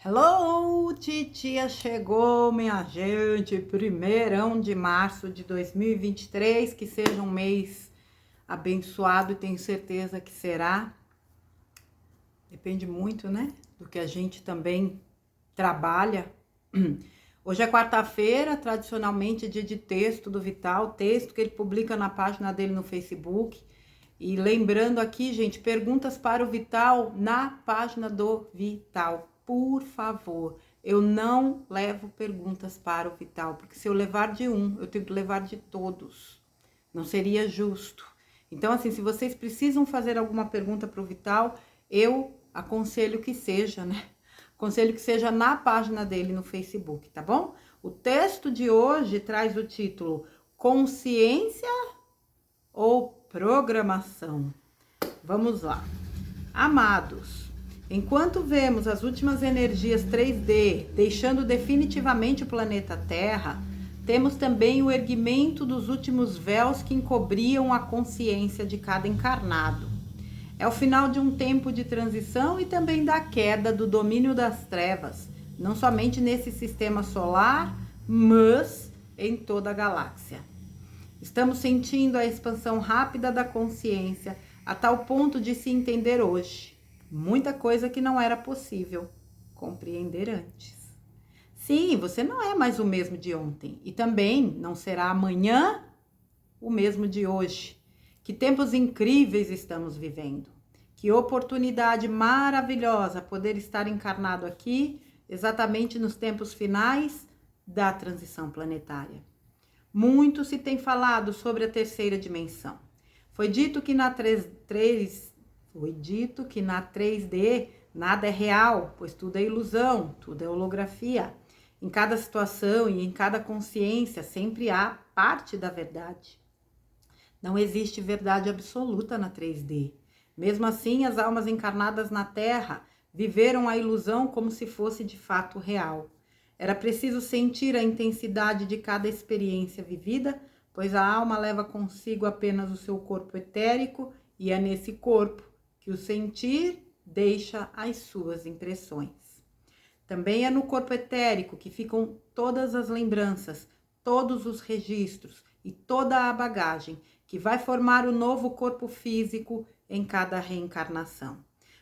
Hello, titia chegou, minha gente, 1º de março de 2023, que seja um mês abençoado e tenho certeza que será. Depende muito, né, do que a gente também trabalha. Hoje é quarta-feira, tradicionalmente dia de texto do Vital, texto que ele publica na página dele no Facebook. E lembrando aqui, gente, perguntas para o Vital na página do Vital. Por favor, eu não levo perguntas para o Vital, porque se eu levar de um, eu tenho que levar de todos. Não seria justo. Então, assim, se vocês precisam fazer alguma pergunta para o Vital, eu aconselho que seja, né? Aconselho que seja na página dele no Facebook, tá bom? O texto de hoje traz o título Consciência ou Programação. Vamos lá. Amados, enquanto vemos as últimas energias 3D deixando definitivamente o planeta Terra, temos também o erguimento dos últimos véus que encobriam a consciência de cada encarnado. É o final de um tempo de transição e também da queda do domínio das trevas, não somente nesse sistema solar, mas em toda a galáxia. Estamos sentindo a expansão rápida da consciência a tal ponto de se entender hoje muita coisa que não era possível compreender antes. Sim, você não é mais o mesmo de ontem e também não será amanhã o mesmo de hoje. Que tempos incríveis estamos vivendo. Que oportunidade maravilhosa poder estar encarnado aqui, exatamente nos tempos finais da transição planetária. Muito se tem falado sobre a terceira dimensão. Foi dito que na 3D nada é real, pois tudo é ilusão, tudo é holografia. Em cada situação e em cada consciência sempre há parte da verdade. Não existe verdade absoluta na 3D. Mesmo assim, as almas encarnadas na Terra viveram a ilusão como se fosse de fato real. Era preciso sentir a intensidade de cada experiência vivida, pois a alma leva consigo apenas o seu corpo etérico e é nesse corpo que o sentir deixa as suas impressões. Também é no corpo etérico que ficam todas as lembranças, todos os registros e toda a bagagem que vai formar o novo corpo físico em cada reencarnação.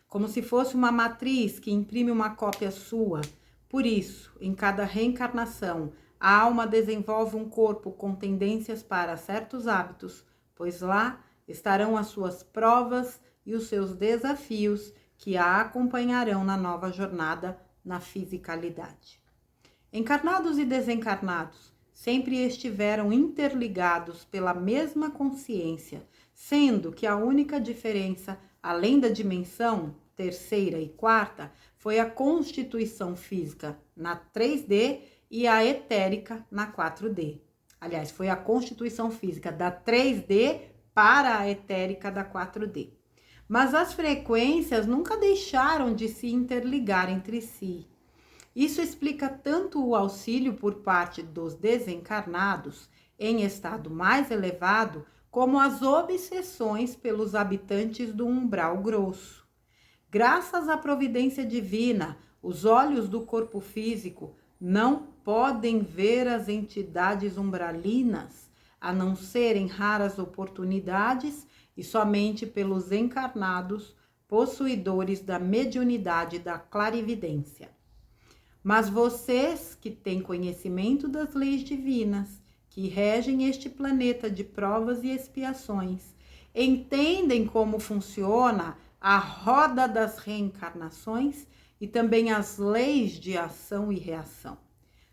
Como se fosse uma matriz que imprime uma cópia sua. Por isso, em cada reencarnação, a alma desenvolve um corpo com tendências para certos hábitos, pois lá estarão as suas provas e os seus desafios que a acompanharão na nova jornada na fisicalidade. Encarnados e desencarnados sempre estiveram interligados pela mesma consciência, sendo que a única diferença, além da dimensão terceira e quarta, foi a constituição física na 3D e a etérica na 4D. Aliás, foi a constituição física da 3D para a etérica da 4D. Mas as frequências nunca deixaram de se interligar entre si. Isso explica tanto o auxílio por parte dos desencarnados em estado mais elevado, como as obsessões pelos habitantes do umbral grosso. Graças à providência divina, os olhos do corpo físico não podem ver as entidades umbralinas, a não ser em raras oportunidades e somente pelos encarnados possuidores da mediunidade da clarividência. Mas vocês que têm conhecimento das leis divinas, que regem este planeta de provas e expiações, entendem como funciona a roda das reencarnações e também as leis de ação e reação.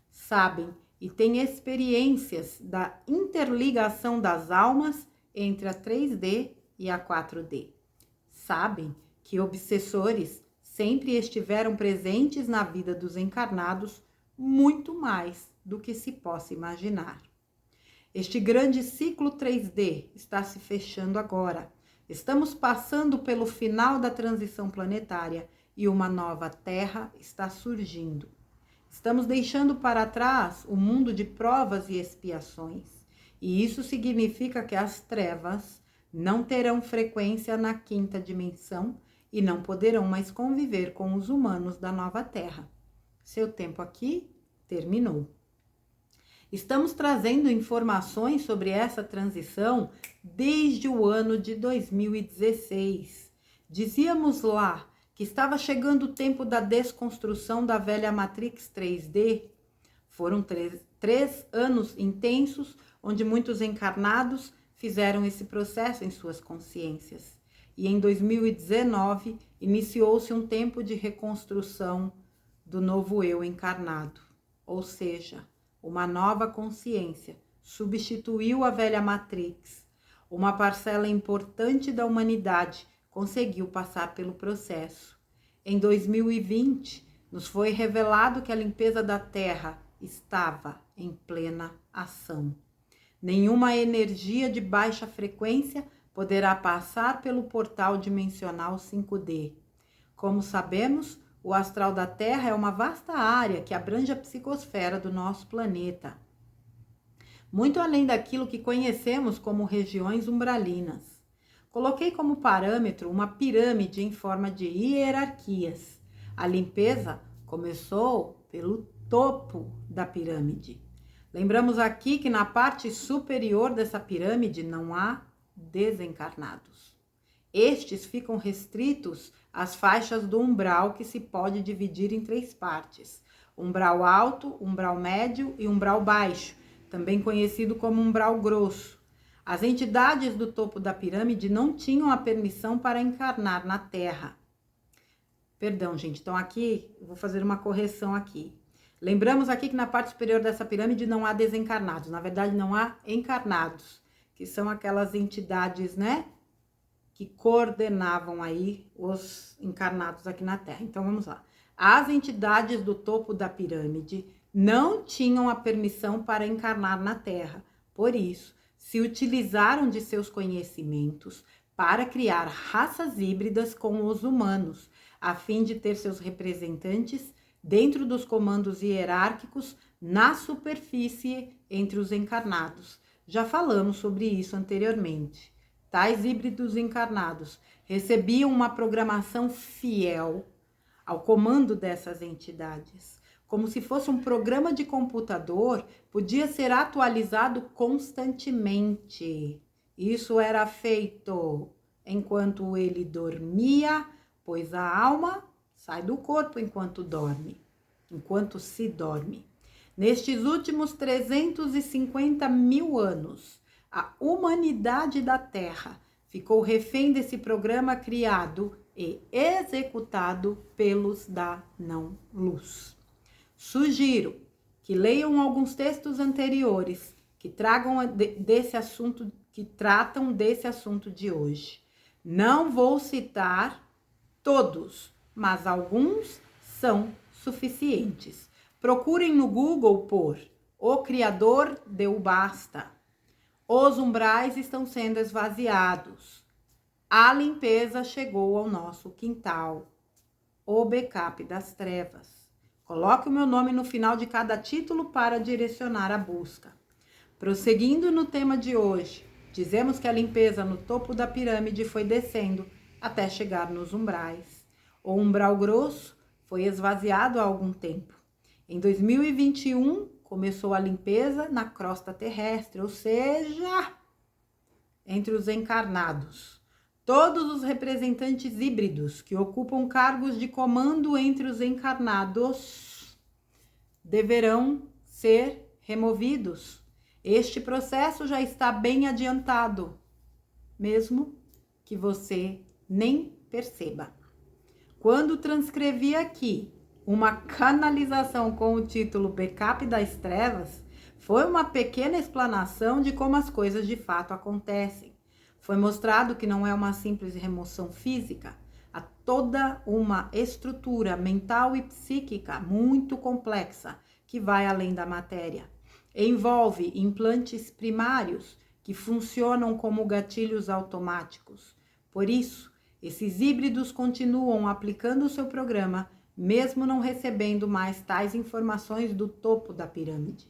Sabem e têm experiências da interligação das almas entre a 3D e a 4D. Sabem que obsessores sempre estiveram presentes na vida dos encarnados muito mais do que se possa imaginar. Este grande ciclo 3D está se fechando agora. Estamos passando pelo final da transição planetária e uma nova Terra está surgindo. Estamos deixando para trás o mundo de provas e expiações, e isso significa que as trevas não terão frequência na 5ª dimensão e não poderão mais conviver com os humanos da nova Terra. Seu tempo aqui terminou. Estamos trazendo informações sobre essa transição desde o ano de 2016. Dizíamos lá que estava chegando o tempo da desconstrução da velha Matrix 3D. Foram três anos intensos, onde muitos encarnados fizeram esse processo em suas consciências. E em 2019, iniciou-se um tempo de reconstrução do novo eu encarnado, ou seja, uma nova consciência substituiu a velha Matrix. Uma parcela importante da humanidade conseguiu passar pelo processo. Em 2020, nos foi revelado que a limpeza da Terra estava em plena ação. Nenhuma energia de baixa frequência poderá passar pelo portal dimensional 5D. Como sabemos, o astral da Terra é uma vasta área que abrange a psicosfera do nosso planeta, muito além daquilo que conhecemos como regiões umbralinas. Coloquei como parâmetro uma pirâmide em forma de hierarquias. A limpeza começou pelo topo da pirâmide. Lembramos aqui que na parte superior dessa pirâmide não há desencarnados. Estes ficam restritos às faixas do umbral, que se pode dividir em 3 partes: umbral alto, umbral médio e umbral baixo, também conhecido como umbral grosso. As entidades do topo da pirâmide não tinham a permissão para encarnar na Terra. Perdão, gente, então aqui eu vou fazer uma correção aqui. Lembramos aqui que na parte superior dessa pirâmide não há desencarnados, na verdade não há encarnados, que são aquelas entidades, né, que coordenavam aí os encarnados aqui na Terra. Então vamos lá. As entidades do topo da pirâmide não tinham a permissão para encarnar na Terra. Por isso, se utilizaram de seus conhecimentos para criar raças híbridas com os humanos, a fim de ter seus representantes dentro dos comandos hierárquicos na superfície entre os encarnados. Já falamos sobre isso anteriormente. Tais híbridos encarnados recebiam uma programação fiel ao comando dessas entidades. Como se fosse um programa de computador, podia ser atualizado constantemente. Isso era feito enquanto ele dormia, pois a alma sai do corpo enquanto se dorme. Nestes últimos 350 mil anos, a humanidade da Terra ficou refém desse programa criado e executado pelos da não-luz. Sugiro que leiam alguns textos anteriores que tratam desse assunto de hoje. Não vou citar todos, mas alguns são suficientes. Procurem no Google por "O Criador deu basta", "Os umbrais estão sendo esvaziados", "A limpeza chegou ao nosso quintal", "O backup das trevas". Coloque o meu nome no final de cada título para direcionar a busca. Prosseguindo no tema de hoje, dizemos que a limpeza no topo da pirâmide foi descendo até chegar nos umbrais. O umbral grosso foi esvaziado há algum tempo. Em 2021, começou a limpeza na crosta terrestre, ou seja, entre os encarnados. Todos os representantes híbridos que ocupam cargos de comando entre os encarnados deverão ser removidos. Este processo já está bem adiantado, mesmo que você nem perceba. Quando transcrevi aqui uma canalização com o título Backup das Trevas, foi uma pequena explanação de como as coisas de fato acontecem. Foi mostrado que não é uma simples remoção física, há toda uma estrutura mental e psíquica muito complexa que vai além da matéria. Envolve implantes primários que funcionam como gatilhos automáticos. Por isso, esses híbridos continuam aplicando o seu programa, mesmo não recebendo mais tais informações do topo da pirâmide.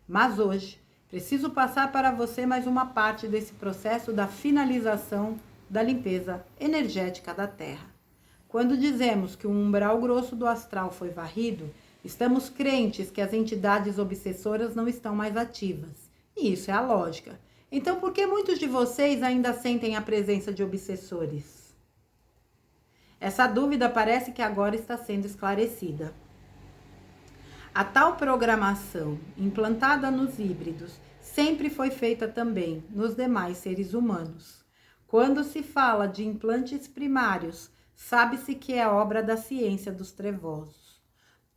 Mas hoje, preciso passar para você mais uma parte desse processo da finalização da limpeza energética da Terra. Quando dizemos que o umbral grosso do astral foi varrido, Estamos crentes que as entidades obsessoras não estão mais ativas. E isso é a lógica. Então, por que muitos de vocês ainda sentem a presença de obsessores? Essa dúvida parece que agora está sendo esclarecida. A tal programação implantada nos híbridos sempre foi feita também nos demais seres humanos. Quando se fala de implantes primários, sabe-se que é obra da ciência dos trevosos.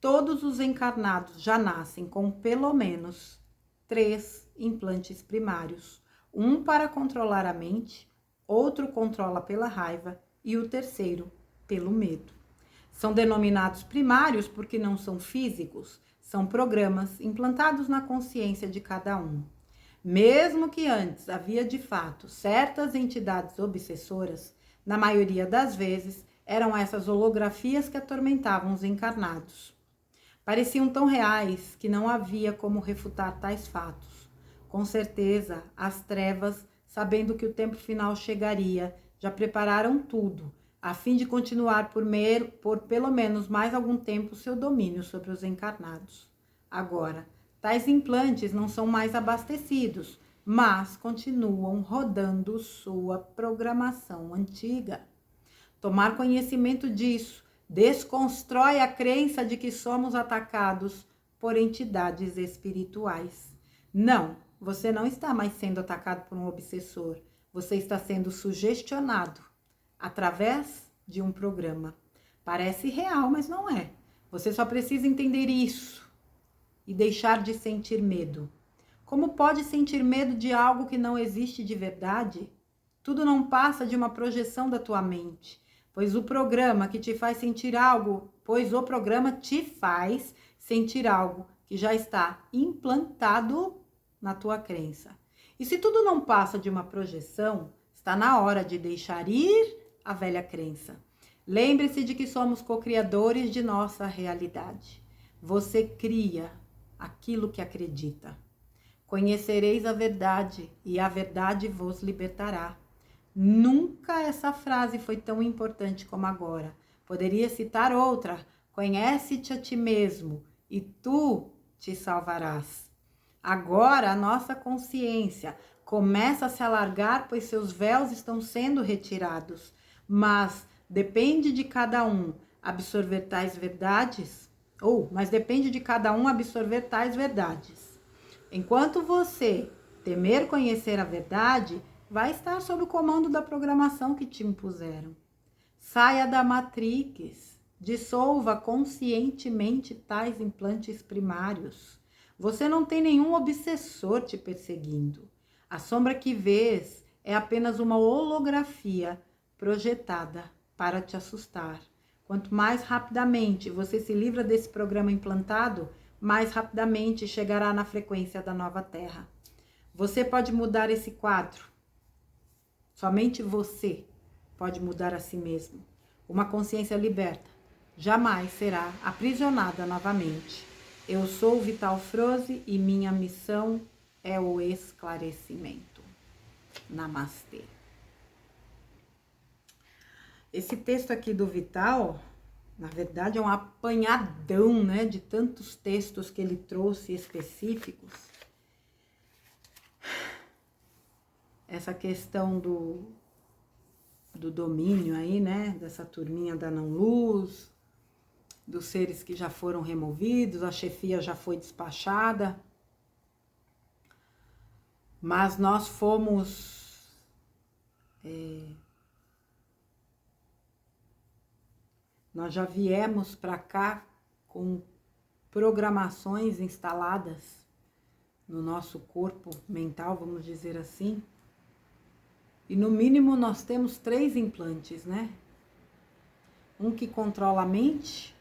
Todos os encarnados já nascem com pelo menos 3 implantes primários. Um para controlar a mente, outro controla pela raiva e o terceiro pelo medo. São denominados primários porque não são físicos, são programas implantados na consciência de cada um. Mesmo que antes havia de fato certas entidades obsessoras, na maioria das vezes eram essas holografias que atormentavam os encarnados. Pareciam tão reais que não havia como refutar tais fatos. Com certeza, as trevas, sabendo que o tempo final chegaria, já prepararam tudo, a fim de continuar por pelo menos mais algum tempo seu domínio sobre os encarnados. Agora, tais implantes não são mais abastecidos, mas continuam rodando sua programação antiga. Tomar conhecimento disso desconstrói a crença de que somos atacados por entidades espirituais. Não, você não está mais sendo atacado por um obsessor, você está sendo sugestionado através de um programa. Parece real, mas não é. Você só precisa entender isso e deixar de sentir medo. Como pode sentir medo de algo que não existe de verdade? Tudo não passa de uma projeção da tua mente, pois o programa te faz sentir algo que já está implantado na tua crença. E se tudo não passa de uma projeção, está na hora de deixar ir a velha crença. Lembre-se de que somos co-criadores de nossa realidade. Você cria aquilo que acredita. Conhecereis a verdade e a verdade vos libertará. Nunca essa frase foi tão importante como agora. Poderia citar outra: conhece-te a ti mesmo e tu te salvarás. Agora a nossa consciência começa a se alargar, pois seus véus estão sendo retirados. Mas depende de cada um absorver tais verdades, Enquanto você temer conhecer a verdade, vai estar sob o comando da programação que te impuseram. Saia da Matrix, dissolva conscientemente tais implantes primários. Você não tem nenhum obsessor te perseguindo. A sombra que vês é apenas uma holografia projetada para te assustar. Quanto mais rapidamente você se livra desse programa implantado, mais rapidamente chegará na frequência da nova Terra. Você pode mudar esse quadro. Somente você pode mudar a si mesmo. Uma consciência liberta jamais será aprisionada novamente. Eu sou Vital Froze e minha missão é o esclarecimento. Namastê. Esse texto aqui do Vital, na verdade, é um apanhadão, né, de tantos textos que ele trouxe específicos. Essa questão do domínio aí, né, dessa turminha da não-luz, dos seres que já foram removidos, a chefia já foi despachada. Mas nós fomos nós já viemos para cá com programações instaladas no nosso corpo mental, vamos dizer assim. E no mínimo nós temos 3 implantes, né? Um que controla a mente,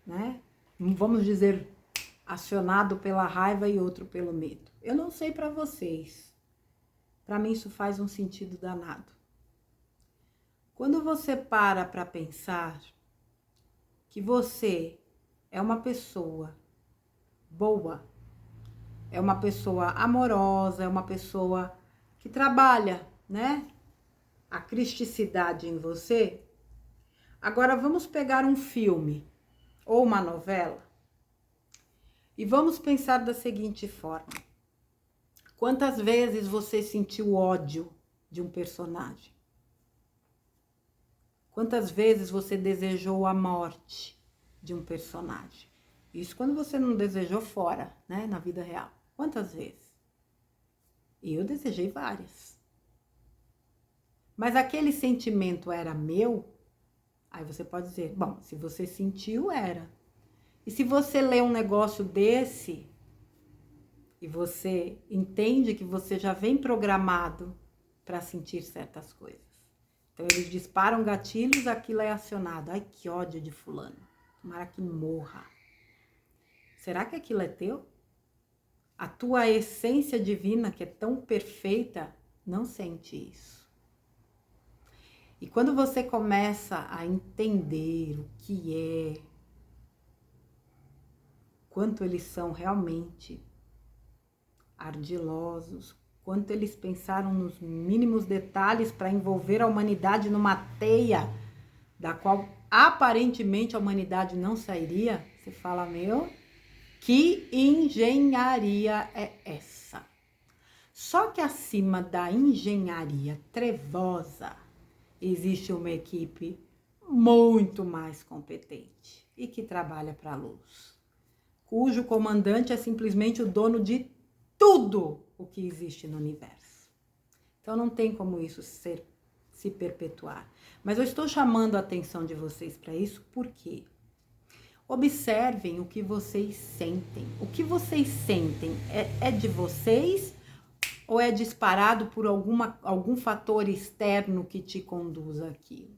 né? Vamos dizer, acionado pela raiva e outro pelo medo. Eu não sei para vocês. Para mim isso faz um sentido danado. Quando você para pensar que você é uma pessoa boa, é uma pessoa amorosa, é uma pessoa que trabalha, né? A cristicidade em você, Agora vamos pegar um filme ou uma novela e vamos pensar da seguinte forma. Quantas vezes você sentiu ódio de um personagem? Quantas vezes você desejou a morte de um personagem? Isso quando você não desejou fora, né, na vida real. Quantas vezes? Eu desejei várias. Mas aquele sentimento era meu? Aí você pode dizer, bom, se você sentiu, era. E se você lê um negócio desse e você entende que você já vem programado para sentir certas coisas. Então eles disparam gatilhos, aquilo é acionado. Ai, que ódio de fulano. Tomara que morra. Será que aquilo é teu? A tua essência divina, que é tão perfeita, não sente isso. E quando você começa a entender o que é, quanto eles são realmente ardilosos, quanto eles pensaram nos mínimos detalhes para envolver a humanidade numa teia da qual aparentemente a humanidade não sairia, você fala, meu, que engenharia é essa? Só que acima da engenharia trevosa, existe uma equipe muito mais competente e que trabalha para a luz, cujo comandante é simplesmente o dono de tudo o que existe no universo. Então não tem como isso se perpetuar. Mas eu estou chamando a atenção de vocês para isso porque observem o que vocês sentem. O que vocês sentem é de vocês ou é disparado por algum fator externo que te conduz àquilo?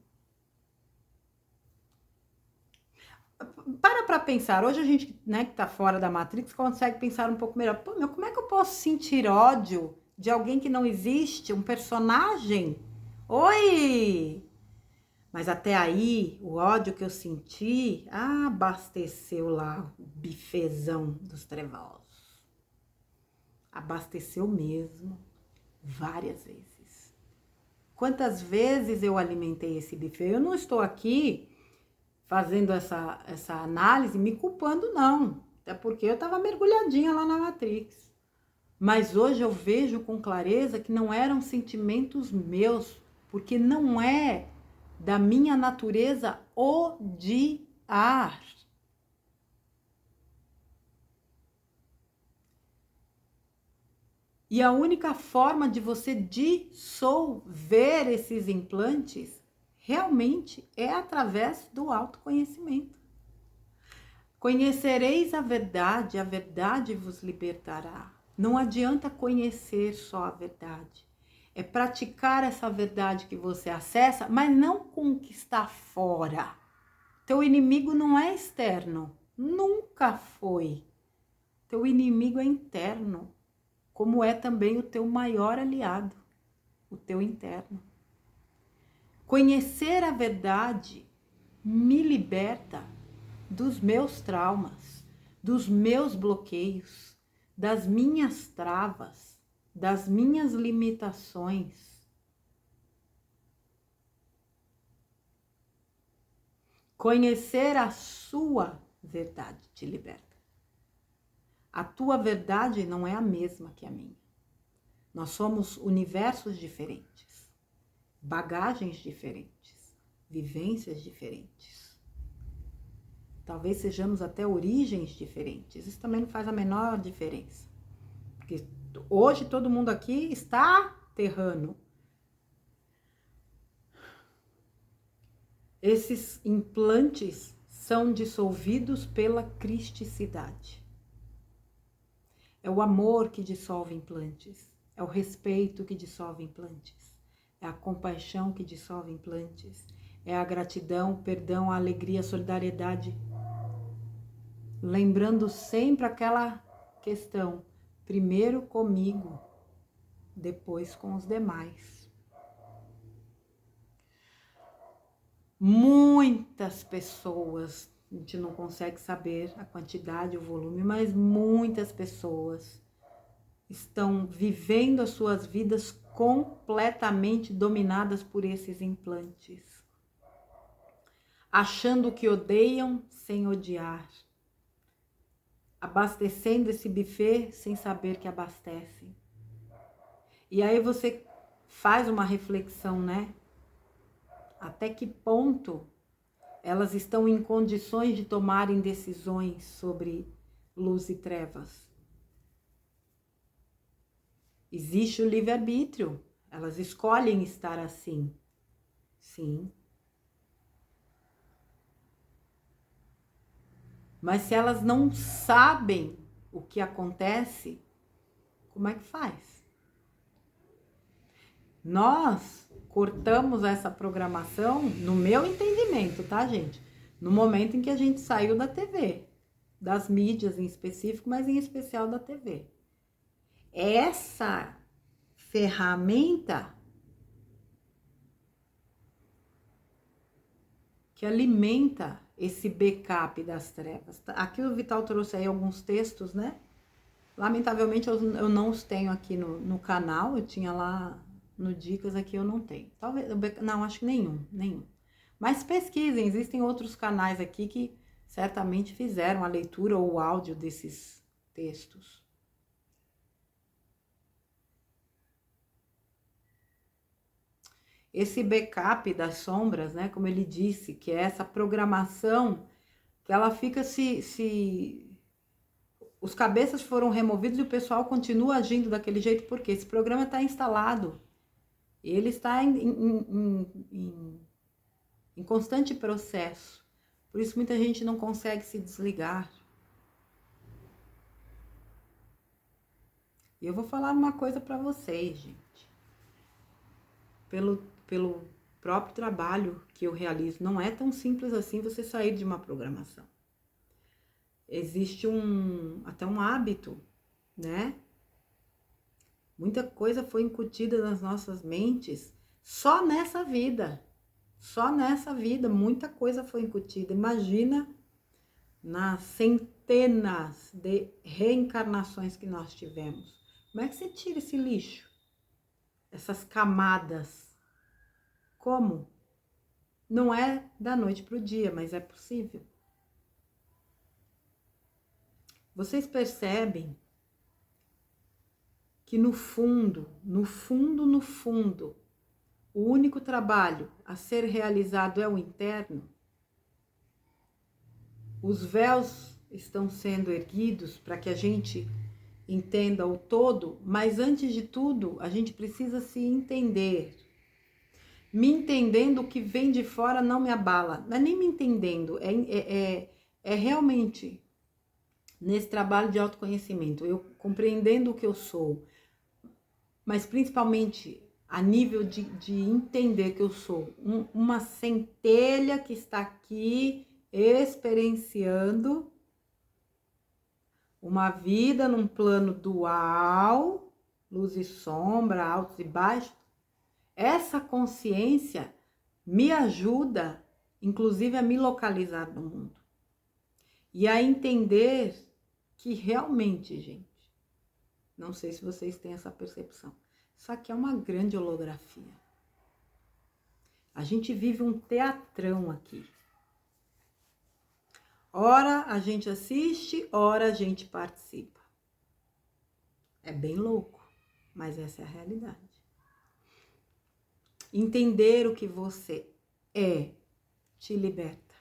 Para pensar. Hoje a gente, né, que tá fora da Matrix, consegue pensar um pouco melhor. Pô, meu, como é que eu posso sentir ódio de alguém que não existe? Um personagem? Oi! Mas até aí, o ódio que eu senti abasteceu lá o bifezão dos trevosos. Abasteceu mesmo, várias vezes. Quantas vezes eu alimentei esse buffet? Eu não estou aqui fazendo essa análise me culpando, não. Até porque eu estava mergulhadinha lá na Matrix. Mas hoje eu vejo com clareza que não eram sentimentos meus, porque não é da minha natureza odiar. E a única forma de você dissolver esses implantes realmente é através do autoconhecimento. Conhecereis a verdade vos libertará. Não adianta conhecer só a verdade. É praticar essa verdade que você acessa, mas não conquistar fora. Teu inimigo não é externo, nunca foi. Teu inimigo é interno, como é também o teu maior aliado, o teu interno. Conhecer a verdade me liberta dos meus traumas, dos meus bloqueios, das minhas travas, das minhas limitações. Conhecer a sua verdade te liberta. A tua verdade não é a mesma que a minha. Nós somos universos diferentes, bagagens diferentes, vivências diferentes. Talvez sejamos até origens diferentes. Isso também não faz a menor diferença. Porque hoje todo mundo aqui está terrano. Esses implantes são dissolvidos pela cristicidade. É o amor que dissolve implantes. É o respeito que dissolve implantes. É a compaixão que dissolve implantes. É a gratidão, o perdão, a alegria, a solidariedade. Lembrando sempre aquela questão, primeiro comigo, depois com os demais. Muitas pessoas, a gente não consegue saber a quantidade, o volume, mas muitas pessoas estão vivendo as suas vidas completamente dominadas por esses implantes. achando que odeiam sem odiar, abastecendo esse buffet sem saber que abastecem. E aí você faz uma reflexão, né? Até que ponto elas estão em condições de tomarem decisões sobre luz e trevas? Existe o livre-arbítrio, elas escolhem estar assim, sim. Mas se elas não sabem o que acontece, como é que faz? Nós cortamos essa programação, no meu entendimento, tá, gente? No momento em que a gente saiu da TV, das mídias em específico, mas em especial da TV. Essa ferramenta que alimenta esse backup das trevas. Aqui o Vital trouxe aí alguns textos, né? Lamentavelmente eu não os tenho aqui no canal, eu tinha lá no Dicas, aqui eu não tenho. Talvez, não, acho que nenhum. Mas pesquisem, existem outros canais aqui que certamente fizeram a leitura ou o áudio desses textos. Esse backup das sombras, né, como ele disse, que é essa programação que ela fica se os cabeças foram removidos e o pessoal continua agindo daquele jeito, porque esse programa está instalado. Ele está em constante processo. Por isso muita gente não consegue se desligar. E eu vou falar uma coisa para vocês, gente. Pelo próprio trabalho que eu realizo, não é tão simples assim você sair de uma programação. Existe até um hábito, né? Muita coisa foi incutida nas nossas mentes só nessa vida. Só nessa vida, muita coisa foi incutida. Imagina nas centenas de reencarnações que nós tivemos. Como é que você tira esse lixo? Essas camadas? Como? Não é da noite para o dia, mas é possível. Vocês percebem que no fundo, o único trabalho a ser realizado é o interno? Os véus estão sendo erguidos para que a gente entenda o todo, mas antes de tudo, a gente precisa se entender. Me entendendo, o que vem de fora não me abala. Não é nem me entendendo, é realmente nesse trabalho de autoconhecimento, eu compreendendo o que eu sou, mas principalmente a nível de entender que eu sou uma centelha que está aqui experienciando uma vida num plano dual, luz e sombra, altos e baixos. Essa consciência me ajuda, inclusive, a me localizar no mundo. E a entender que realmente, gente, não sei se vocês têm essa percepção, isso aqui é uma grande holografia. A gente vive um teatrão aqui. Ora a gente assiste, ora a gente participa. É bem louco, mas essa é a realidade. Entender o que você é te liberta.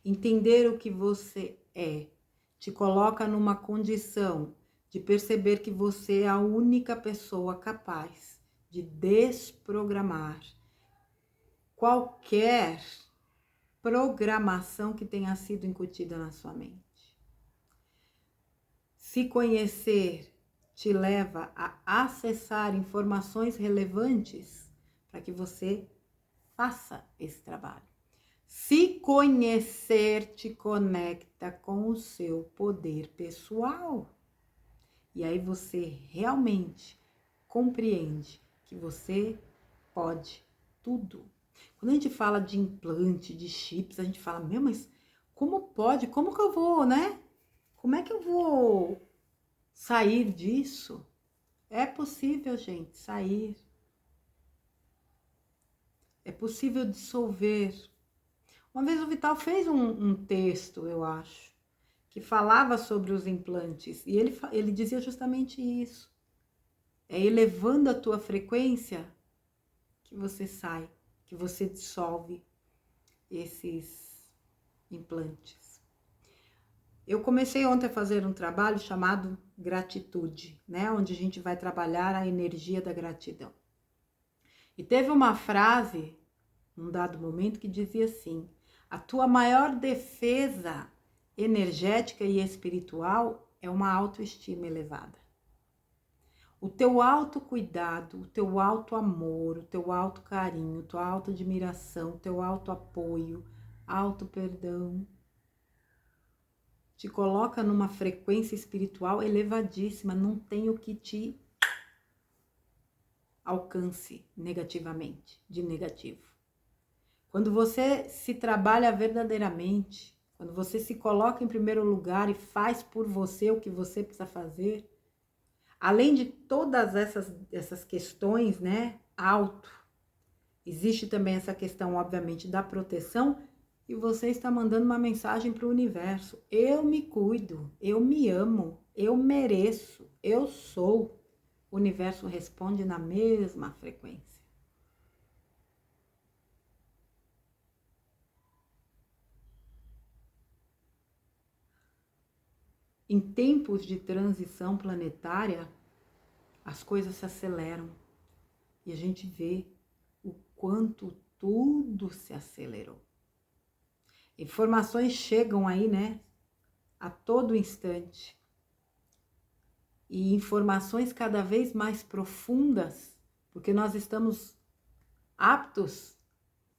Entender o que você é te coloca numa condição de perceber que você é a única pessoa capaz de desprogramar qualquer programação que tenha sido incutida na sua mente. Se conhecer te leva a acessar informações relevantes para que você faça esse trabalho. Se conhecer te conecta com o seu poder pessoal. E aí você realmente compreende que você pode tudo. Quando a gente fala de implante, de chips, a gente fala, meu, mas como pode? Como que eu vou, né? Como é que eu vou sair disso? É possível, gente, sair. É possível dissolver. Uma vez o Vital fez um texto, eu acho, que falava sobre os implantes, e ele dizia justamente isso. É elevando a tua frequência que você sai, que você dissolve esses implantes. Eu comecei ontem a fazer um trabalho chamado gratitude, né? Onde a gente vai trabalhar a energia da gratidão. E teve uma frase, num dado momento, que dizia assim: a tua maior defesa energética e espiritual é uma autoestima elevada. O teu autocuidado, o teu autoamor, o teu autocarinho, tua autoadmiração, o teu autoapoio, autoperdão, te coloca numa frequência espiritual elevadíssima, não tem o que te alcance negativamente, de negativo. Quando você se trabalha verdadeiramente, quando você se coloca em primeiro lugar e faz por você o que você precisa fazer, além de todas essas questões, né, existe também essa questão, obviamente, da proteção, e você está mandando uma mensagem para o universo: eu me cuido, eu me amo, eu mereço, eu sou. O universo responde na mesma frequência. Em tempos de transição planetária, as coisas se aceleram e a gente vê o quanto tudo se acelerou. Informações chegam aí, né, a todo instante. E informações cada vez mais profundas, porque nós estamos aptos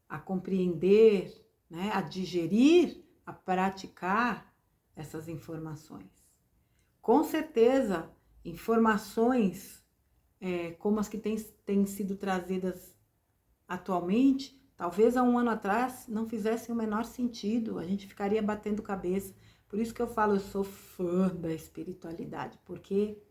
a compreender, né, a digerir, a praticar essas informações. Com certeza, informações como as que têm sido trazidas atualmente, talvez há um ano atrás não fizessem o menor sentido, a gente ficaria batendo cabeça. Por isso que eu falo, eu sou fã da espiritualidade, porque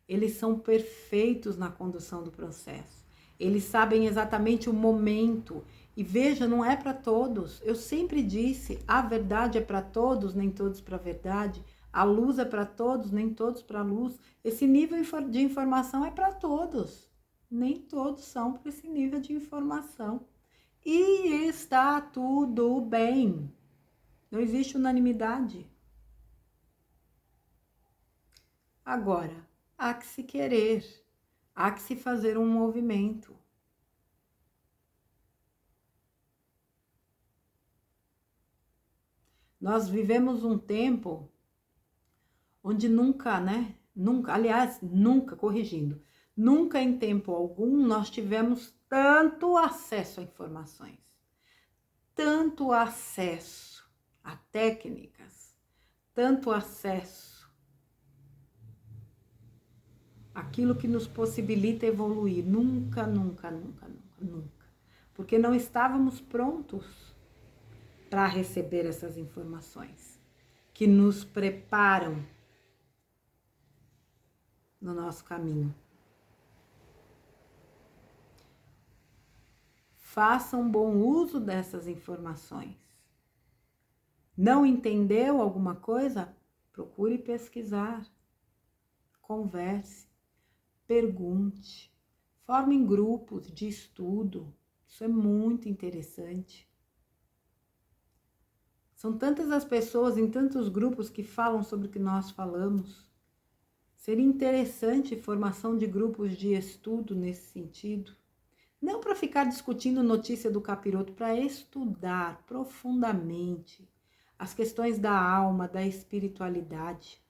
eles são perfeitos na condução do processo. Eles sabem exatamente o momento. E veja, não é para todos. Eu sempre disse, a verdade é para todos, nem todos para a verdade. A luz é para todos, nem todos para a luz. Esse nível de informação é para todos. Nem todos são para esse nível de informação. E está tudo bem. Não existe unanimidade. Agora, há que se querer, há que se fazer um movimento. Nós vivemos um tempo onde nunca, né? Nunca, aliás, nunca, corrigindo, nunca em tempo algum nós tivemos tanto acesso a informações, tanto acesso a técnicas, tanto acesso àquilo que nos possibilita evoluir. Nunca, nunca, nunca, nunca, nunca. Porque não estávamos prontos para receber essas informações que nos preparam no nosso caminho. Faça um bom uso dessas informações. Não entendeu alguma coisa? Procure pesquisar. Converse, pergunte, forme grupos de estudo. Isso é muito interessante. São tantas as pessoas em tantos grupos que falam sobre o que nós falamos. Seria interessante formação de grupos de estudo nesse sentido. Não para ficar discutindo notícia do capiroto, para estudar profundamente as questões da alma, da espiritualidade.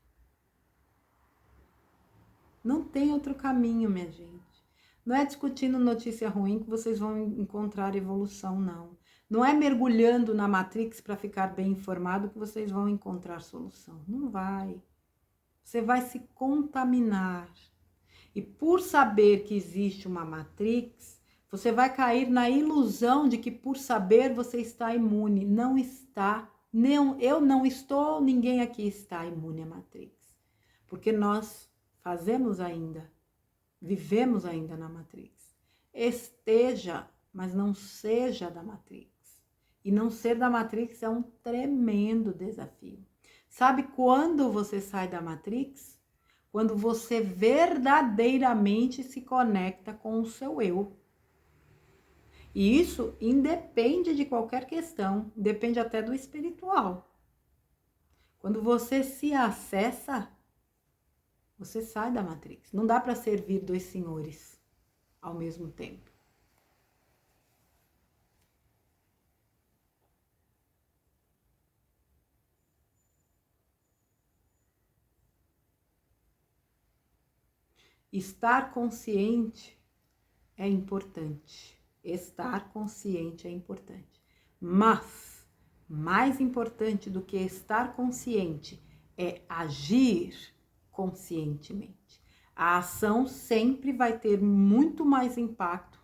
Não tem outro caminho, minha gente. Não é discutindo notícia ruim que vocês vão encontrar evolução, não. Não é mergulhando na Matrix para ficar bem informado que vocês vão encontrar solução. Não vai. Você vai se contaminar. E por saber que existe uma Matrix, você vai cair na ilusão de que por saber você está imune. Não está. Não, eu não estou, ninguém aqui está imune à Matrix. Porque nós fazemos ainda, vivemos ainda na Matrix. Esteja, mas não seja da Matrix. E não ser da Matrix é um tremendo desafio. Sabe quando você sai da Matrix? Quando você verdadeiramente se conecta com o seu eu. E isso independe de qualquer questão, depende até do espiritual. Quando você se acessa, você sai da Matrix. Não dá para servir dois senhores ao mesmo tempo. Estar consciente é importante. Estar consciente é importante. Mas, mais importante do que estar consciente é agir conscientemente. A ação sempre vai ter muito mais impacto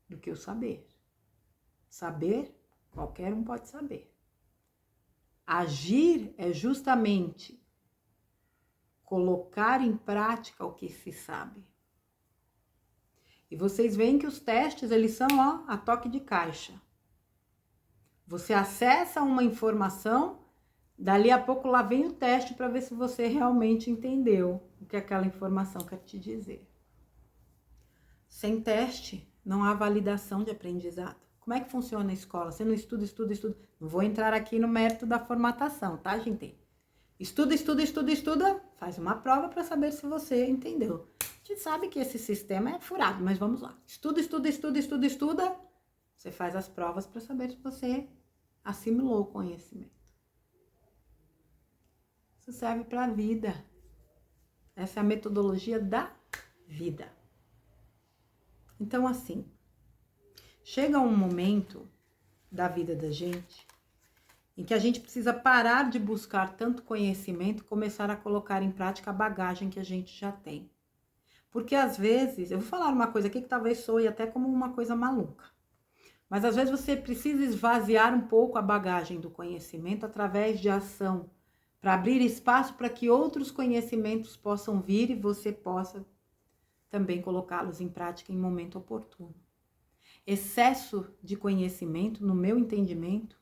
do que o saber. Saber, qualquer um pode saber. Agir é justamente colocar em prática o que se sabe. E vocês veem que os testes, eles são a toque de caixa. Você acessa uma informação, dali a pouco lá vem o teste para ver se você realmente entendeu o que aquela informação quer te dizer. Sem teste, não há validação de aprendizado. Como é que funciona a escola? Você não estuda. Não vou entrar aqui no mérito da formatação, tá, gente? Estuda, faz uma prova para saber se você entendeu. A gente sabe que esse sistema é furado, mas vamos lá. Estuda. Você faz as provas para saber se você assimilou o conhecimento. Isso serve para a vida. Essa é a metodologia da vida. Então, assim, chega um momento da vida da gente em que a gente precisa parar de buscar tanto conhecimento e começar a colocar em prática a bagagem que a gente já tem. Porque às vezes, eu vou falar uma coisa aqui que talvez soe até como uma coisa maluca, mas às vezes você precisa esvaziar um pouco a bagagem do conhecimento através de ação, para abrir espaço para que outros conhecimentos possam vir e você possa também colocá-los em prática em momento oportuno. Excesso de conhecimento, no meu entendimento,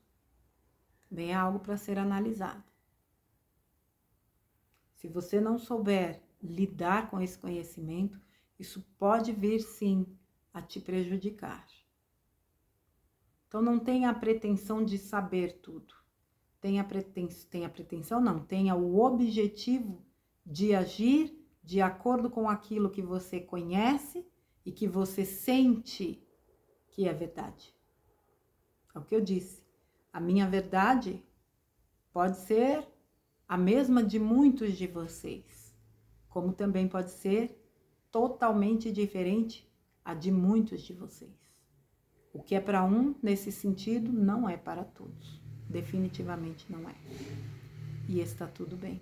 também é algo para ser analisado. Se você não souber lidar com esse conhecimento, isso pode vir sim a te prejudicar. Então não tenha a pretensão de saber tudo. Tenha o objetivo de agir de acordo com aquilo que você conhece e que você sente que é verdade. É o que eu disse. A minha verdade pode ser a mesma de muitos de vocês, como também pode ser totalmente diferente a de muitos de vocês. O que é para um, nesse sentido, não é para todos. Definitivamente não é. E está tudo bem.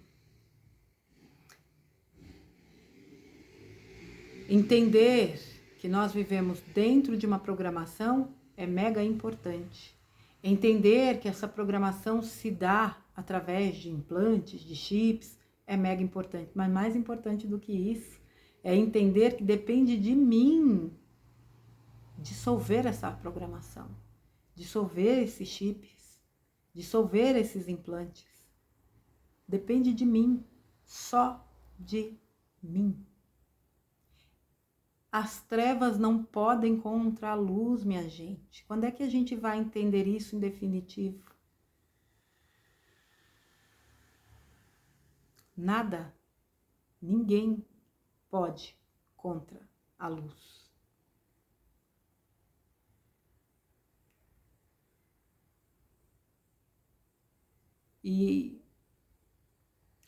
Entender que nós vivemos dentro de uma programação é mega importante. Entender que essa programação se dá através de implantes, de chips, é mega importante. Mas mais importante do que isso é entender que depende de mim dissolver essa programação, dissolver esses chips, dissolver esses implantes. Depende de mim, só de mim. As trevas não podem contra a luz, minha gente. Quando é que a gente vai entender isso em definitivo? Nada, ninguém pode contra a luz. E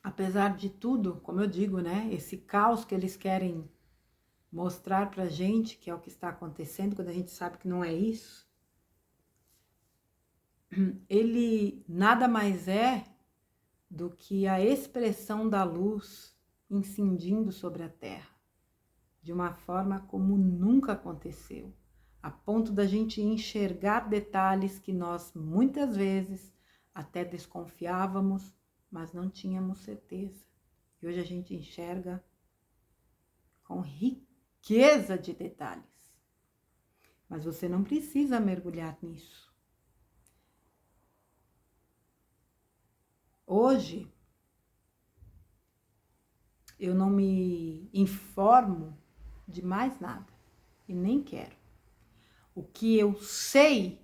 apesar de tudo, como eu digo, né, esse caos que eles querem mostrar pra gente, que é o que está acontecendo, quando a gente sabe que não é isso, ele nada mais é do que a expressão da luz incindindo sobre a Terra, de uma forma como nunca aconteceu, a ponto da gente enxergar detalhes que nós muitas vezes até desconfiávamos, mas não tínhamos certeza. E hoje a gente enxerga com riqueza de detalhes. Mas você não precisa mergulhar nisso. Hoje, eu não me informo de mais nada e nem quero. O que eu sei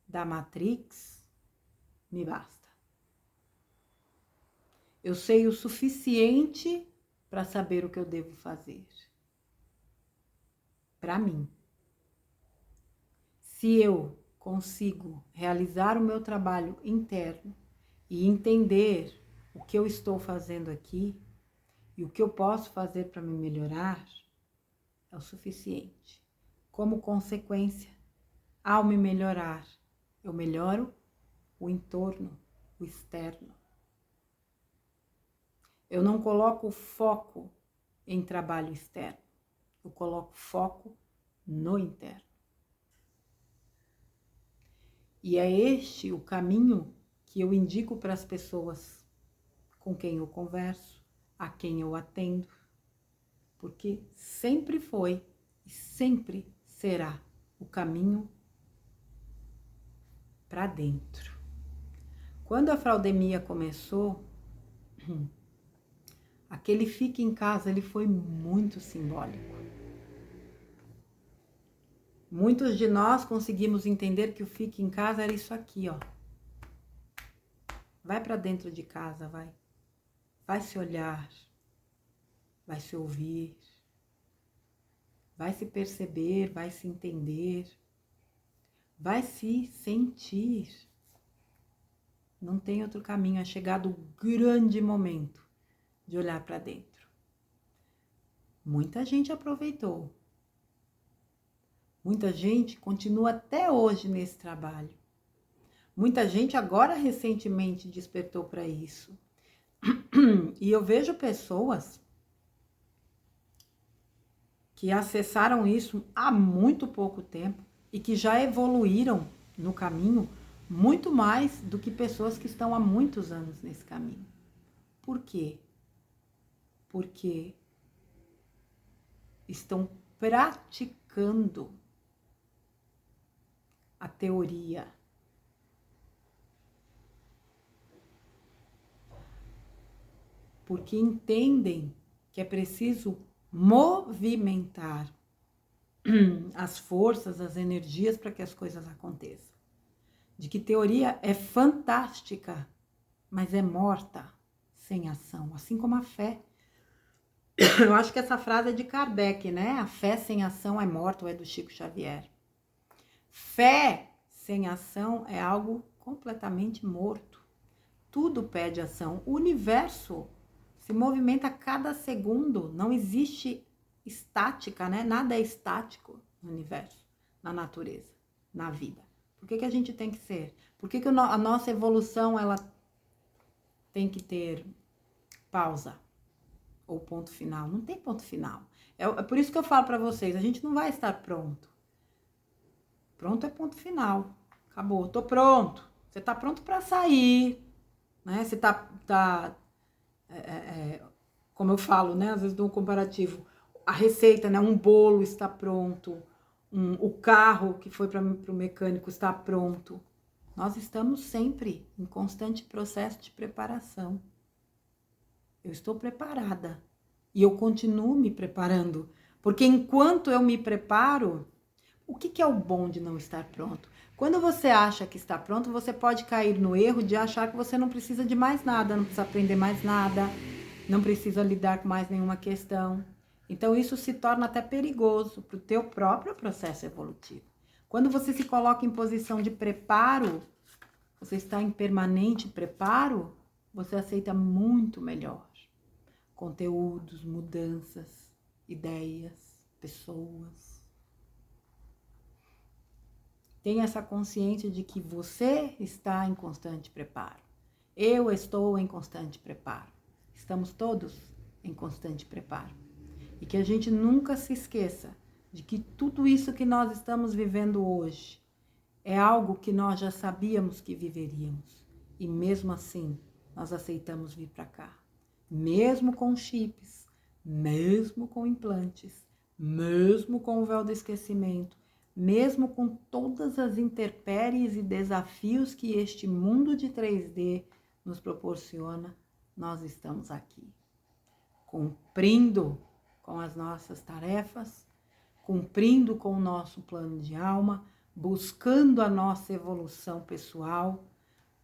da Matrix me basta. Eu sei o suficiente para saber o que eu devo fazer. Para mim. Se eu consigo realizar o meu trabalho interno e entender o que eu estou fazendo aqui e o que eu posso fazer para me melhorar, é o suficiente. Como consequência, ao me melhorar, eu melhoro o entorno, o externo. Eu não coloco foco em trabalho externo, eu coloco foco no interno. E é este o caminho que eu indico para as pessoas com quem eu converso, a quem eu atendo, porque sempre foi e sempre será o caminho para dentro. Quando a fraudemia começou, aquele fique em casa, ele foi muito simbólico. Muitos de nós conseguimos entender que o fique em casa era isso aqui, ó. Vai para dentro de casa, vai. Vai se olhar, vai se ouvir, vai se perceber, vai se entender, vai se sentir. Não tem outro caminho, é chegado o grande momento de olhar para dentro. Muita gente aproveitou. Muita gente continua até hoje nesse trabalho. Muita gente agora recentemente despertou para isso. E eu vejo pessoas que acessaram isso há muito pouco tempo e que já evoluíram no caminho muito mais do que pessoas que estão há muitos anos nesse caminho. Por quê? Porque estão praticando a teoria. Porque entendem que é preciso movimentar as forças, as energias para que as coisas aconteçam. De que teoria é fantástica, mas é morta sem ação, assim como a fé. Eu acho que essa frase é de Kardec, né? A fé sem ação é morta, ou é do Chico Xavier. Fé sem ação é algo completamente morto. Tudo pede ação. O universo se movimenta a cada segundo. Não existe estática, né? Nada é estático no universo, na natureza, na vida. Por que a gente tem que ser? Por que a nossa evolução ela tem que ter pausa ou ponto final? Não tem ponto final. É por isso que eu falo para vocês, a gente não vai estar pronto. Pronto é ponto final. Acabou, tô pronto. Você tá pronto para sair, né? Você como eu falo, né? Às vezes dou um comparativo. A receita, né? Um bolo está pronto. O carro que foi para o mecânico está pronto. Nós estamos sempre em constante processo de preparação. Eu estou preparada e eu continuo me preparando, porque enquanto eu me preparo, o que é o bom de não estar pronto? Quando você acha que está pronto, você pode cair no erro de achar que você não precisa de mais nada, não precisa aprender mais nada, não precisa lidar com mais nenhuma questão. Então isso se torna até perigoso para o teu próprio processo evolutivo. Quando você se coloca em posição de preparo, você está em permanente preparo, você aceita muito melhor conteúdos, mudanças, ideias, pessoas. Tenha essa consciência de que você está em constante preparo. Eu estou em constante preparo. Estamos todos em constante preparo. E que a gente nunca se esqueça de que tudo isso que nós estamos vivendo hoje é algo que nós já sabíamos que viveríamos. E mesmo assim, nós aceitamos vir para cá. Mesmo com chips, mesmo com implantes, mesmo com o véu do esquecimento, mesmo com todas as intempéries e desafios que este mundo de 3D nos proporciona, nós estamos aqui, cumprindo com as nossas tarefas, cumprindo com o nosso plano de alma, buscando a nossa evolução pessoal,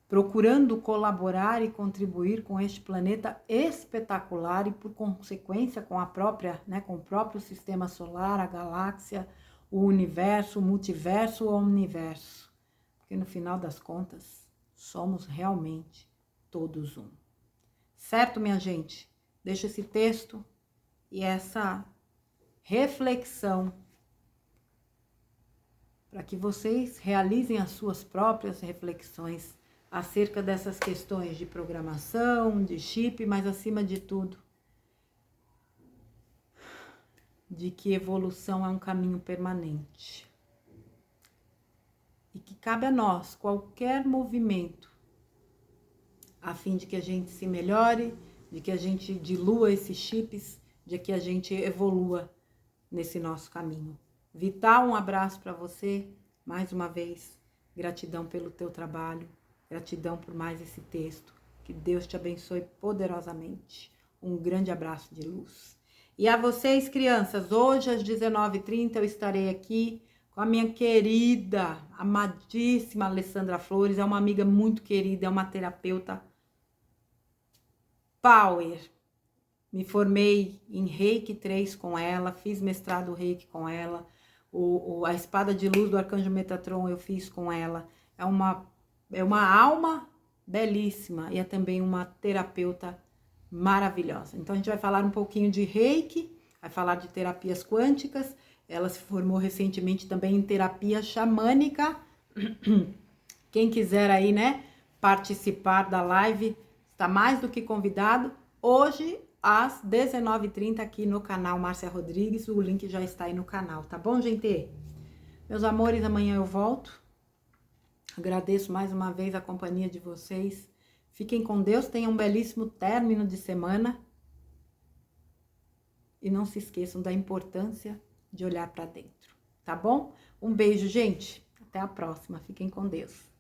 procurando colaborar e contribuir com este planeta espetacular e, por consequência, com a própria, com o próprio sistema solar, a galáxia, o universo, o multiverso, o omniverso. Porque no final das contas, somos realmente todos um. Certo, minha gente? Deixa esse texto e essa reflexão para que vocês realizem as suas próprias reflexões acerca dessas questões de programação, de chip, mas acima de tudo, de que evolução é um caminho permanente. E que cabe a nós qualquer movimento a fim de que a gente se melhore, de que a gente dilua esses chips, de que a gente evolua nesse nosso caminho. Vital, um abraço para você, mais uma vez, gratidão pelo teu trabalho, gratidão por mais esse texto, que Deus te abençoe poderosamente. Um grande abraço de luz. E a vocês, crianças, hoje às 19h30 eu estarei aqui com a minha querida, amadíssima Alessandra Flores, é uma amiga muito querida, é uma terapeuta power. Me formei em Reiki 3 com ela, fiz mestrado Reiki com ela, a espada de luz do Arcanjo Metatron eu fiz com ela. É uma alma belíssima e é também uma terapeuta maravilhosa. Então a gente vai falar um pouquinho de Reiki, vai falar de terapias quânticas. Ela se formou recentemente também em terapia xamânica. Quem quiser aí, participar da live, está mais do que convidado. Hoje, às 19h30, aqui no canal Márcia Rodrigues. O link já está aí no canal, tá bom, gente? Meus amores, amanhã eu volto. Agradeço mais uma vez a companhia de vocês. Fiquem com Deus, tenham um belíssimo término de semana. E não se esqueçam da importância de olhar para dentro, tá bom? Um beijo, gente. Até a próxima. Fiquem com Deus.